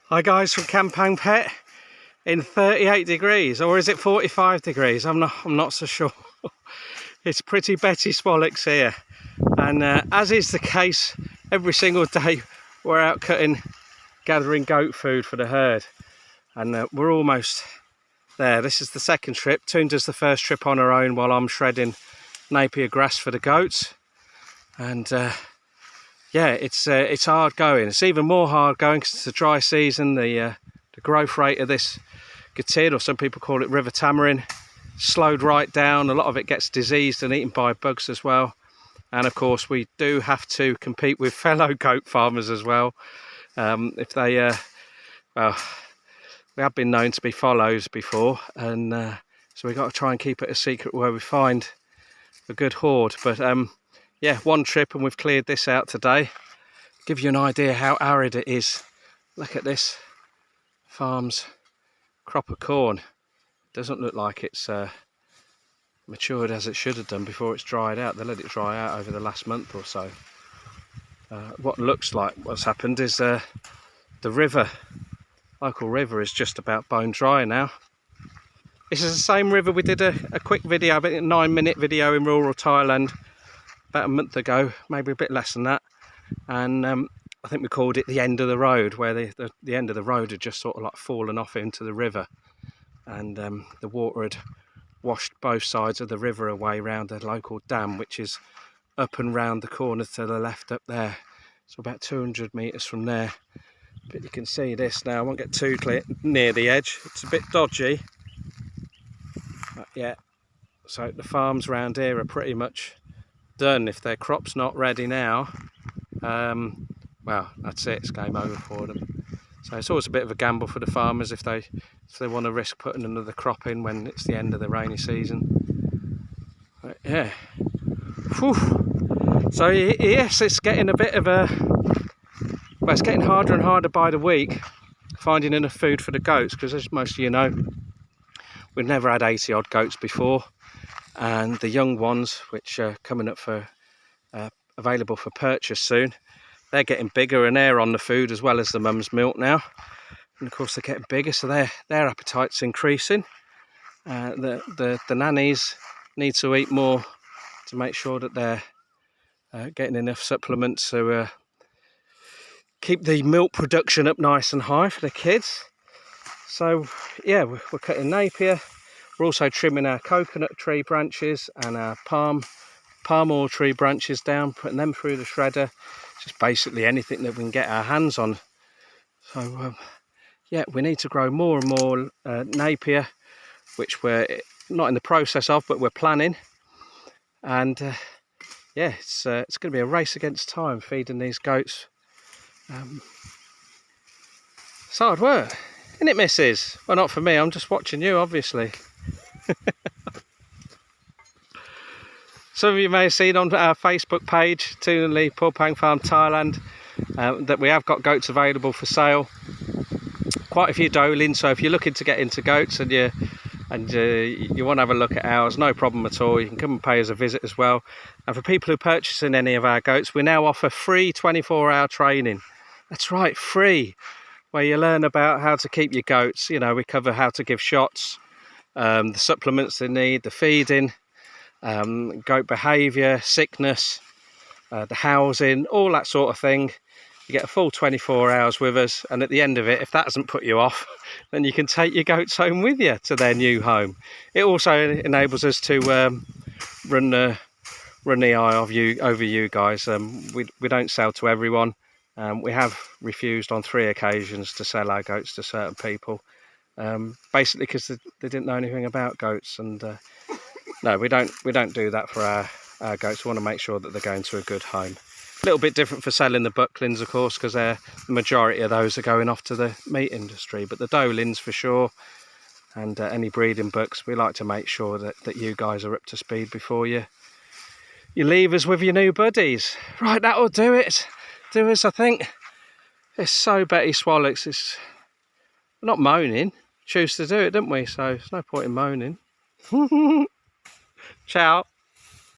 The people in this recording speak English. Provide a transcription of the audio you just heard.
Hi guys, from Campang Pet in 38 degrees, or is it 45 degrees? I'm not so sure. It's pretty Betty Swallocks here, and as is the case every single day, we're out gathering goat food for the herd, and we're almost there. This is the second trip. Toon does the first trip on her own while I'm shredding Napier grass for the goats, and yeah, it's hard going. It's even more hard going because it's a dry season. The growth rate of this gatid, or some people call it river tamarin, slowed right down. A lot of it gets diseased and eaten by bugs as well. And of course, we do have to compete with fellow goat farmers as well. If they, well, we have been known to be follows before, and so we've got to try and keep it a secret where we find a good horde. But yeah, one trip and we've cleared this out today. Give you an idea how arid it is. Look at this farm's crop of corn. Doesn't look like it's matured as it should have done before it's dried out. They let it dry out over the last month or so. What looks like what's happened is the local river is just about bone dry now. This is the same river we did a quick video, about a 9-minute video in rural Thailand about a month ago, maybe a bit less than that, and I think we called it the end of the road, where the end of the road had just sort of like fallen off into the river, and the water had washed both sides of the river away round the local dam, which is up and round the corner to the left up there, so about 200 metres from there. But you can see this now. I won't get too near the edge, it's a bit dodgy, but yeah, so the farms around here are pretty much done. If their crop's not ready now, well, that's it, it's game over for them. So it's always a bit of a gamble for the farmers if they want to risk putting another crop in when it's the end of the rainy season. But yeah, whew. So yes, it's getting a bit of a, well, it's getting harder and harder by the week finding enough food for the goats, because as most of you know, we've never had 80 odd goats before, and the young ones, which are coming up for available for purchase soon, they're getting bigger and they're on the food as well as the mum's milk now, and of course they're getting bigger, so their appetite's increasing. The nannies need to eat more to make sure that they're getting enough supplements to keep the milk production up nice and high for the kids. So yeah, we're cutting Napier. We're also trimming our coconut tree branches and our palm oil tree branches down, putting them through the shredder. Just basically anything that we can get our hands on. So yeah, we need to grow more and more Napier, which we're not in the process of, but we're planning. And yeah, it's going to be a race against time feeding these goats. It's hard work, isn't it, missus? Well, not for me, I'm just watching you, obviously. Some of you may have seen on our Facebook page, Toon and Lee Pulpang Farm Thailand, that we have got goats available for sale. Quite a few doelings, so if you're looking to get into goats and you want to have a look at ours, no problem at all. You can come and pay us a visit as well. And for people who are purchasing any of our goats, we now offer free 24-hour training. That's right, free, where you learn about how to keep your goats. You know, we cover how to give shots, the supplements they need, the feeding, goat behaviour, sickness, the housing, all that sort of thing. You get a full 24 hours with us, and at the end of it, if that hasn't put you off, then you can take your goats home with you to their new home. It also enables us to run the eye over you guys. We don't sell to everyone. We have refused on 3 occasions to sell our goats to certain people, basically because they didn't know anything about goats. And no, we don't do that for our goats. We want to make sure that they're going to a good home. A little bit different for selling the bucklings, of course, because the majority of those are going off to the meat industry. But the doelings for sure, and any breeding bucks, we like to make sure that you guys are up to speed before you leave us with your new buddies. Right, that'll do it. Do us, I think. It's so Betty Swallocks. It's not moaning. Choose to do it, don't we? So there's no point in moaning. Ciao.